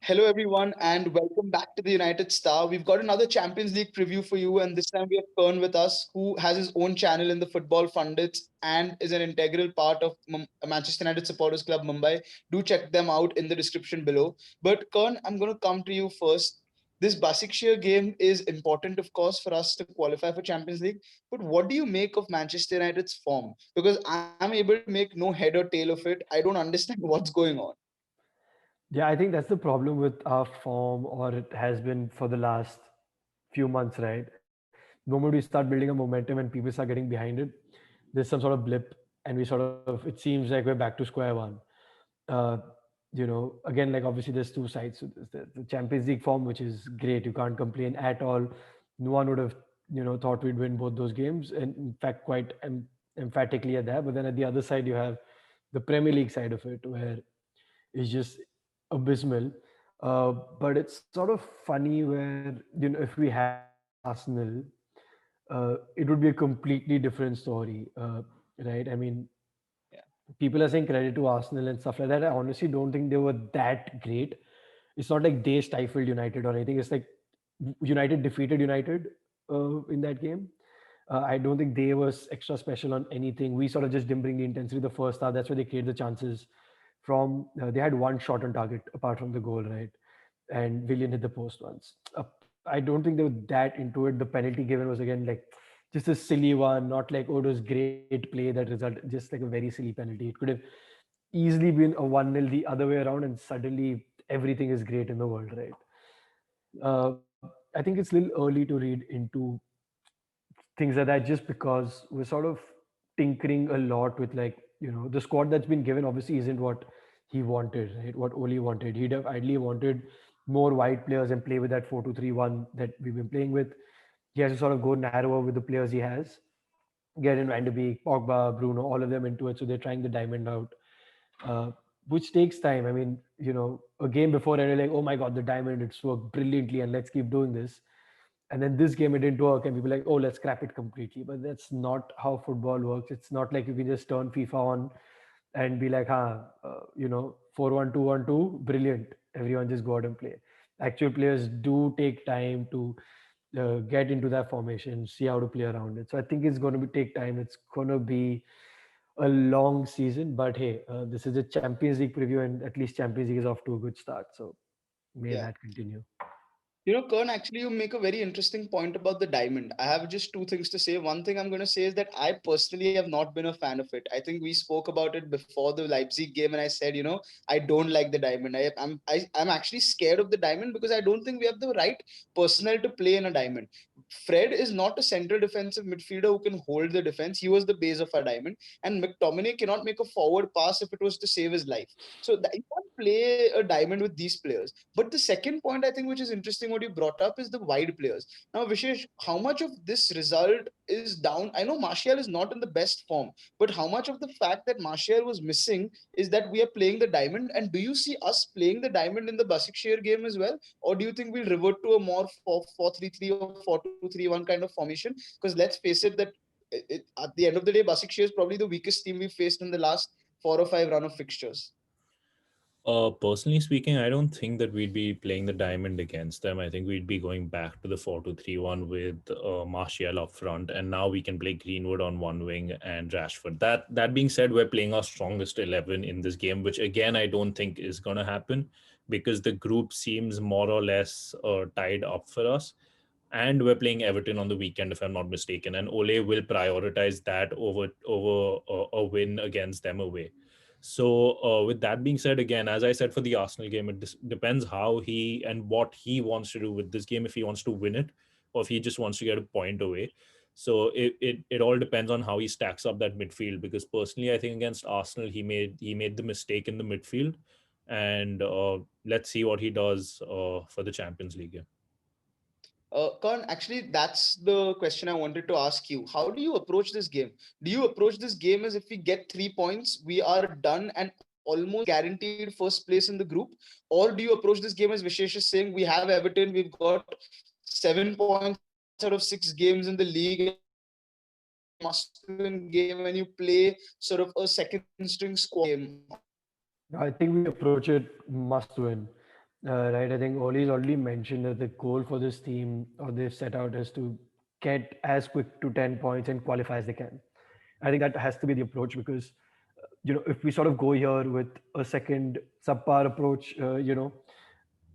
Hello, everyone, and welcome back to the United Star. We've got another Champions League preview for you, and this time we have Kern with us, who has his own channel in the Football Fundits and is an integral part of Manchester United Supporters Club Mumbai. Do check them out in the description below. But Kern, I'm going to come to you first. This Basaksehir game is important, of course, for us to qualify for Champions League. But what do you make of Manchester United's form? Because I'm able to make no head or tail of it. I don't understand what's going on. Yeah, I think that's the problem with our form, or it has been for the last few months, right? The moment we start building a momentum and people start getting behind it, there's some sort of blip, and it seems like we're back to square one. Uh, Again, like obviously there's two sides to this. The Champions League form, which is great, you can't complain at all. No one would have, thought we'd win both those games, and in fact, quite emphatically at that. But then at the other side, you have the Premier League side of it, where it's just abysmal. But it's sort of funny where if we had Arsenal, it would be a completely different story, right? I mean, people are saying credit to Arsenal and stuff like that. I honestly don't think they were that great. It's not like they stifled United or anything. It's like United defeated United in that game. I don't think they was extra special on anything. We sort of just didn't bring the intensity the first half. That's where they created the chances. They had one shot on target apart from the goal, right? And Willian hit the post once. I don't think they were that into it. The penalty given was again like just a silly one, not like oh it was great play that result, just like a very silly penalty. It could have easily been a 1-0 the other way around, and suddenly everything is great in the world, right? I think it's a little early to read into things like that just because we're sort of tinkering a lot with like the squad that's been given obviously isn't what he wanted, right? What Oli wanted. He'd have ideally wanted more wide players and play with that 4-2-3-1 that we've been playing with. He has to sort of go narrower with the players he has, get in Van de Beek, Pogba, Bruno, all of them into it. So they're trying the diamond out, uh, which takes time. I mean, a game before and you're like, oh my god, the diamond, it's worked brilliantly, and let's keep doing this. And then this game it didn't work, and people like, oh, let's scrap it completely. But that's not how football works. It's not like you can just turn FIFA on and be like, 4-1-2-1-2, brilliant. Everyone just go out and play. Actual players do take time to get into that formation, see how to play around it. So I think it's going to take time. It's going to be a long season, but hey, this is a Champions League preview, and at least Champions League is off to a good start. So may Yeah. that continue. Kern, actually, you make a very interesting point about the diamond. I have just two things to say. One thing I'm going to say is that I personally have not been a fan of it. I think we spoke about it before the Leipzig game, and I said, I don't like the diamond. I'm actually scared of the diamond because I don't think we have the right personnel to play in a diamond. Fred is not a central defensive midfielder who can hold the defense. He was the base of our diamond, and McTominay cannot make a forward pass if it was to save his life. So you can't play a diamond with these players. But the second point I think which is interesting what you brought up is the wide players. Now, Vishesh, how much of this result is down? I know Martial is not in the best form, but how much of the fact that Martial was missing is that we are playing the diamond? And do you see us playing the diamond in the Basaksehir game as well? Or do you think we'll revert to a more 4-4-3-3 or 4-2-3-1 kind of formation? Because let's face it, that at the end of the day, Basaksehir is probably the weakest team we've faced in the last 4 or 5 run of fixtures. Personally speaking, I don't think that we'd be playing the diamond against them. I think we'd be going back to the 4-2-3-1 with Martial up front, and now we can play Greenwood on one wing and Rashford. That being said, we're playing our strongest 11 in this game, which again I don't think is going to happen because the group seems more or less tied up for us. And we're playing Everton on the weekend, if I'm not mistaken. And Ole will prioritize that over a win against them away. So, with that being said, again, as I said for the Arsenal game, it depends how he and what he wants to do with this game. If he wants to win it, or if he just wants to get a point away. So it all depends on how he stacks up that midfield. Because personally, I think against Arsenal, he made the mistake in the midfield, and let's see what he does for the Champions League. Yeah. Karan, actually, that's the question I wanted to ask you. How do you approach this game? Do you approach this game as if we get 3 points, we are done and almost guaranteed first place in the group? Or do you approach this game as Vishesh is saying, we have Everton, we've got 7 points out of 6 games in the league, and it's a must-win game, and you play sort of a second-string squad game? I think we approach it must win. Right. I think Oli's already mentioned that the goal for this team, or they've set out, is to get as quick to 10 points and qualify as they can. I think that has to be the approach because, if we sort of go here with a second subpar approach,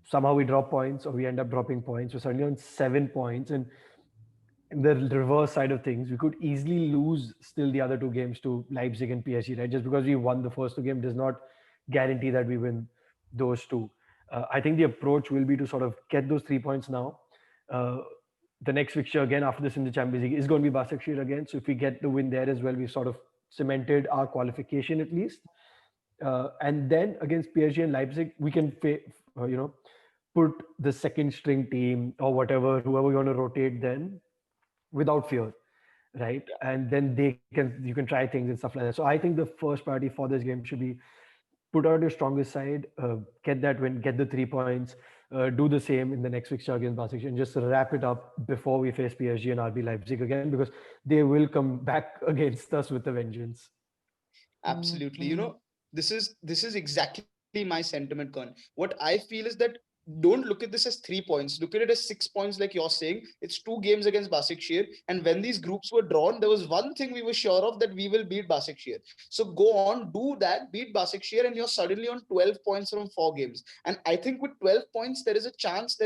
somehow we drop points or we end up dropping points. We're suddenly on 7 points. And in the reverse side of things, we could easily lose still the other two games to Leipzig and PSG, right? Just because we won the first two games does not guarantee that we win those two. I think the approach will be to sort of get those 3 points now. Uh, the next fixture again after this in the Champions League is going to be Basaksehir again. So if we get the win there as well, we've sort of cemented our qualification at least. And then against PSG and Leipzig, we can, put the second string team or whatever, whoever you want to rotate then without fear, right? Yeah. And then you can try things and stuff like that. So I think the first priority for this game should be put out your strongest side, get that win, get the 3 points, do the same in the next fixture against Basaksehir, and just wrap it up before we face PSG and RB Leipzig again, because they will come back against us with a vengeance. Absolutely. This is exactly my sentiment, Con. What I feel is that don't look at this as 3 points. Look at it as 6 points, like you're saying. It's two games against Basaksehir. And when these groups were drawn, there was one thing we were sure of, that we will beat Basaksehir. So go on, do that, beat Basaksehir, and you're suddenly on 12 points from 4 games. And I think with 12 points, there is a chance,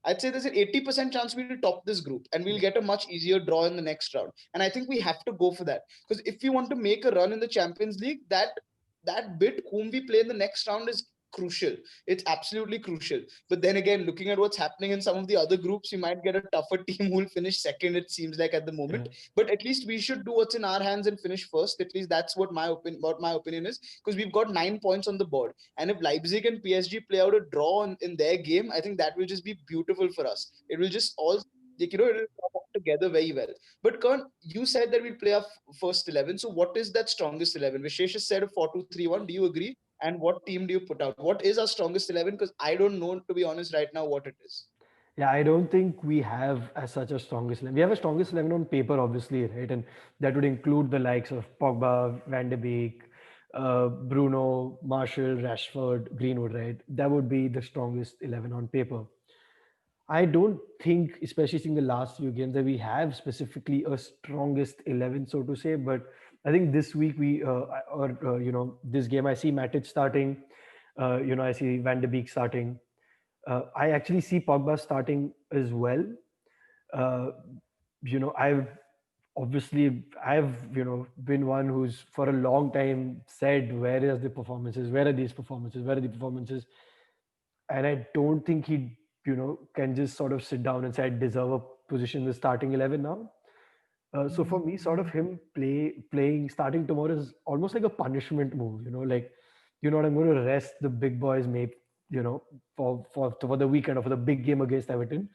I'd say there's an 80% chance we'll top this group and we'll get a much easier draw in the next round. And I think we have to go for that. Because if we want to make a run in the Champions League, that bit whom we play in the next round is crucial. It's absolutely crucial. But then again, looking at what's happening in some of the other groups, you might get a tougher team who will finish second, it seems like at the Yeah. moment. But at least we should do what's in our hands and finish first. At least that's what my opinion is, because we've got 9 points on the board. And if Leipzig and PSG play out a draw in their game, I think that will just be beautiful for us. It will just all, like, it'll come up together very well. But Karan, you said that we'll play our first 11. So what is that strongest 11? Vishesh has said a 4-2-3-1. Do you agree? And what team do you put out? What is our strongest 11? Because I don't know, to be honest, right now what it is. Yeah, I don't think we have as such a strongest 11. We have a strongest 11 on paper, obviously, right? And that would include the likes of Pogba, Van de Beek, Bruno, Marshall, Rashford, Greenwood, right? That would be the strongest 11 on paper. I don't think, especially seeing the last few games, that we have specifically a strongest 11, so to say. But I think this week this game, I see Matic starting. I see Van de Beek starting. I actually see Pogba starting as well. Uh, I've been one who's for a long time said, where is the performances? Where are these performances? Where are the performances? And I don't think he, can just sort of sit down and say, I deserve a position in the starting 11 now. So for me, sort of him playing starting tomorrow is almost like a punishment move. Like, I'm going to rest the big boys, maybe, for the weekend or for the big game against Everton.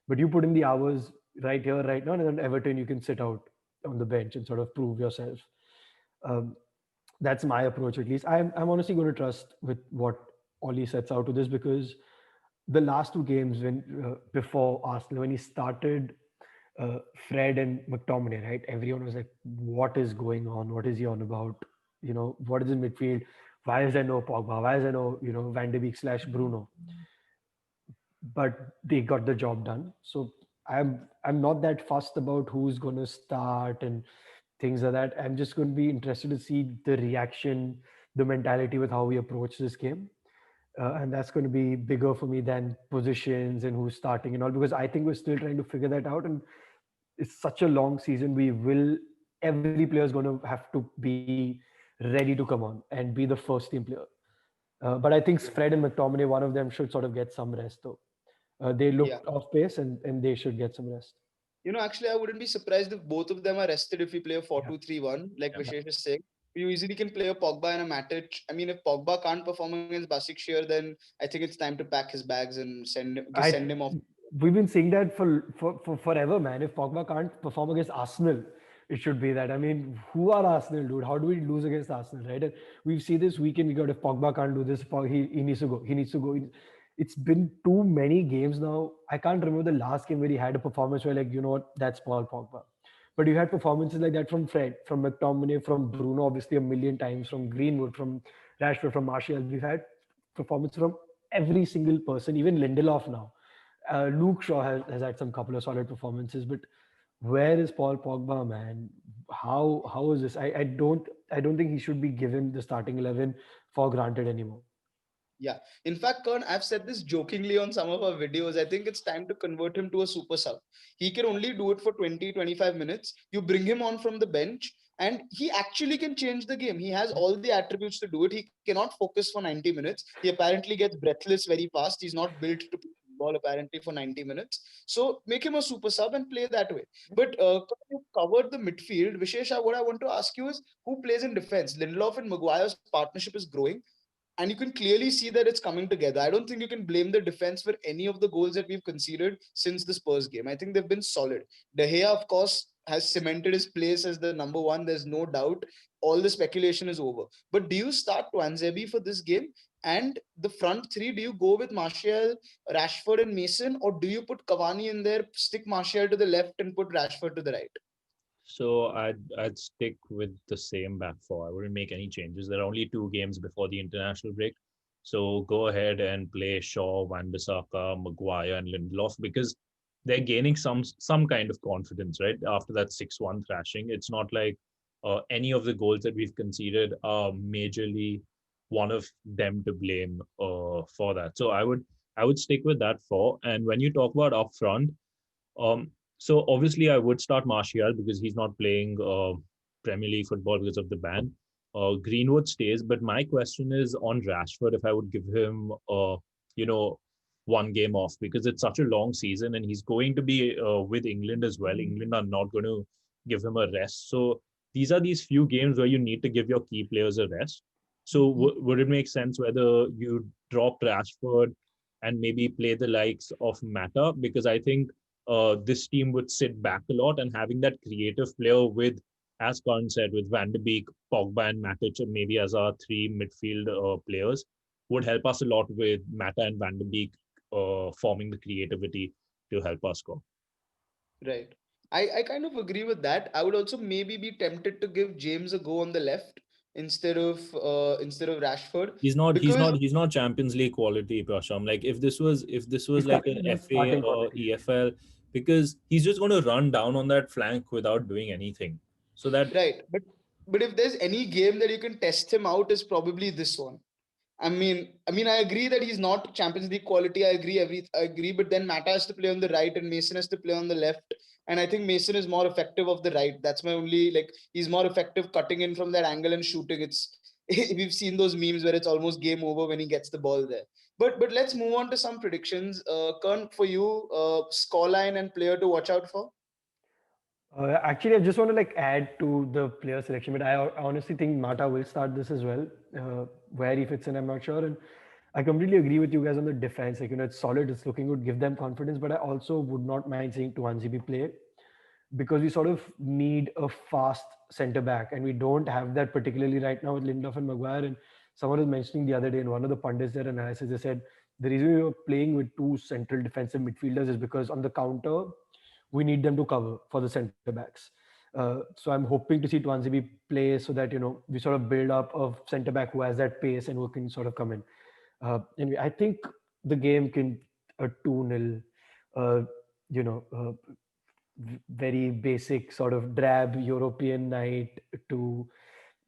But you put in the hours right here, right now, and then Everton, you can sit out on the bench and sort of prove yourself. Um, that's my approach, at least. I'm honestly going to trust with what Ollie sets out to this, because the last two games when before Arsenal, when he started Fred and McTominay, right? Everyone was like, "What is going on? What is he on about? What is in midfield? Why is there no Pogba? Why is there no Van de Beek / Bruno?" But they got the job done. So I'm not that fussed about who's going to start and things like that. I'm just going to be interested to see the reaction, the mentality with how we approach this game. And that's going to be bigger for me than positions and who's starting and all, because I think we're still trying to figure that out. And it's such a long season. Every player is going to have to be ready to come on and be the first team player. But I think Fred and McTominay, one of them should sort of get some rest though. They Yeah. looked off pace, and they should get some rest. Actually, I wouldn't be surprised if both of them are rested if we play a four Yeah. two three one, like Yeah. Vishesh is saying. You easily can play a Pogba and a Matic. I mean, if Pogba can't perform against Basaksehir, then I think it's time to pack his bags and I send him off. We've been saying that for forever, man. If Pogba can't perform against Arsenal, it should be that. I mean, who are Arsenal, dude? How do we lose against Arsenal, right? And we've seen this weekend. We got, if Pogba can't do this, he needs to go. He needs to go. It's been too many games now. I can't remember the last game where he had a performance where, like, what, that's Paul Pogba. But you had performances like that from Fred, from McTominay, from Bruno, obviously a million times, from Greenwood, from Rashford, from Martial. We've had performance from every single person, even Lindelof now. Luke Shaw has had some couple of solid performances, but where is Paul Pogba, man? How is this? I don't think he should be given the starting 11 for granted anymore. Yeah. In fact, Kern, I've said this jokingly on some of our videos. I think it's time to convert him to a super sub. He can only do it for 20, 25 minutes. You bring him on from the bench, and he actually can change the game. He has all the attributes to do it. He cannot focus for 90 minutes. He apparently gets breathless very fast. He's not built to play football apparently for 90 minutes. So make him a super sub and play that way. But you covered the midfield. Vishesh, what I want to ask you is who plays in defense? Lindelof and Maguire's partnership is growing, and you can clearly see that it's coming together. I don't think you can blame the defense for any of the goals that we've conceded since the Spurs game. I think they've been solid. De Gea, of course, has cemented his place as the number one. There's no doubt. All the speculation is over. But do you start Twanzebe for this game? And the front three, do you go with Martial, Rashford, and Mason, or do you put Cavani in there, stick Martial to the left, and put Rashford to the right? So I'd stick with the same back four. I wouldn't make any changes. There are only 2 games before the international break. So go ahead and play Shaw, Van Bissaka, Maguire, and Lindelof because they're gaining some kind of confidence, right? After that 6-1 thrashing. It's not like any of the goals that we've conceded are majorly one of them to blame for that. So I would stick with that four. And when you talk about up front, um, so obviously, I would start Martial because he's not playing Premier League football because of the ban. Greenwood stays, but my question is on Rashford if I would give him, you know, 1 game off because it's such a long season and he's going to be with England as well. England are not going to give him a rest. So these few games where you need to give your key players a rest. So would it make sense whether you drop Rashford and maybe play the likes of Mata? Because I think this team would sit back a lot and having that creative player with, as Karan said, with Van de Beek, Pogba, and Matic, maybe as our 3 midfield players, would help us a lot with Mata and Van de Beek forming the creativity to help us score. Right. I kind of agree with that. I would also maybe be tempted to give James a go on the left instead of Rashford He's not. He's because not. He's not Champions League quality, Prasham. Like if this was He's like certainly an not FA starting or quality. EFL, because he's just going to run down on that flank without doing anything. So that right. But if there's any game that you can test him out, is probably this one. I agree that he's not Champions League quality. I agree. But then Mata has to play on the right, and Mason has to play on the left. And I think Mason is more effective of the right. That's my only like. He's more effective cutting in from that angle and shooting. It's we've seen those memes where it's almost game over when he gets the ball there. But let's move on to some predictions. Kern, for you, scoreline and player to watch out for. Actually, I just want to like add to the player selection, but I honestly think Mata will start this as well. Where he fits in, I'm not sure. And I completely agree with you guys on the defense. Like, it's solid, it's looking good, give them confidence. But I also would not mind seeing Tuanzebe play because we sort of need a fast center back, and we don't have that particularly right now with Lindelof and Maguire. And someone was mentioning the other day in one of the pundits their analysis, they said the reason we were playing with 2 central defensive midfielders is because on the counter we need them to cover for the center backs. So I'm hoping to see Tuanzebe play so that we sort of build up a center back who has that pace and who can sort of come in. Anyway, I think the game can a 2-0. Uh, you know, very basic sort of drab European night to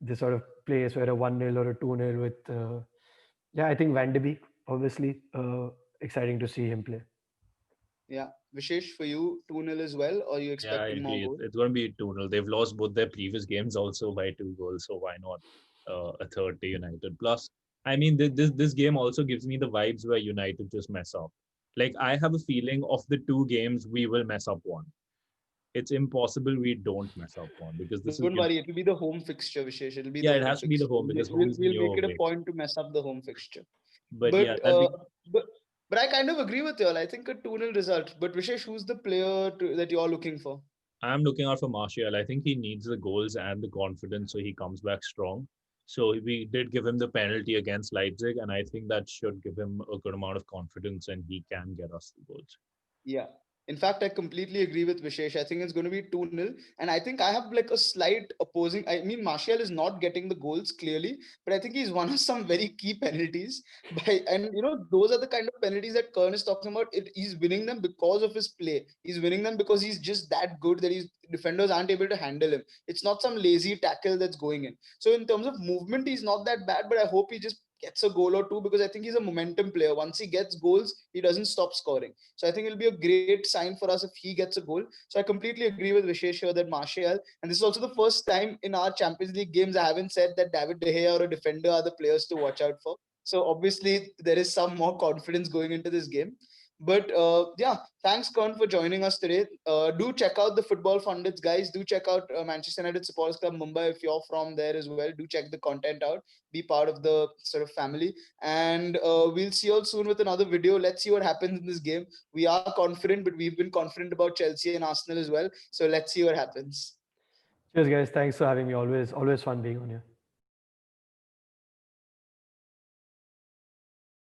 the sort of place where a 1-0 or a 2-0 with, yeah, I think Van de Beek, obviously, exciting to see him play. Yeah, Vishesh, for you, 2-0 as well, or are you Yeah, I expecting more agree. It's, goals? it's going to be 2-0. They've lost both their previous games also by 2 goals, so why not a third to United? Plus, I mean, this game also gives me the vibes where United just mess up. Like, I have a feeling of the 2 games, we will mess up one. It's impossible we don't mess up one because this is Don't going to, worry, it'll be the home fixture, Vishesh. It'll be the yeah, it home has to be the fixture. home because We'll, home's we'll new make it a away. point to mess up the home fixture. But yeah, But that uh, be, but but I kind of agree with you all. I think a 2-0 result. But Vishesh, who's the player that you're looking for? I'm looking out for Martial. I think he needs the goals and the confidence so he comes back strong. So we did give him the penalty against Leipzig, and I think that should give him a good amount of confidence and he can get us the goals. Yeah. In fact, I completely agree with Vishesh. I think it's going to be 2-0. And I think I have like a slight opposing. I mean, Martial is not getting the goals clearly, but I think he's one of some very key penalties. And those are the kind of penalties that Kern is talking about. He's winning them because of his play. He's winning them because he's just that good that his defenders aren't able to handle him. It's not some lazy tackle that's going in. So in terms of movement, he's not that bad, but I hope he just gets a goal or two because I think he's a momentum player. Once he gets goals, he doesn't stop scoring. So I think it'll be a great sign for us if he gets a goal. So I completely agree with Vishesh here that Martial, and this is also the first time in our Champions League games I haven't said that David De Gea or a defender are the players to watch out for. So obviously there is some more confidence going into this game. But yeah, thanks Kern for joining us today. Do check out the Football Fundits, guys. Do check out Manchester United Supporters Club Mumbai if you're from there as well. Do check the content out. Be part of the sort of family. And we'll see you all soon with another video. Let's see what happens in this game. We are confident, but we've been confident about Chelsea and Arsenal as well. So let's see what happens. Cheers, guys. Thanks for having me. Always fun being on here.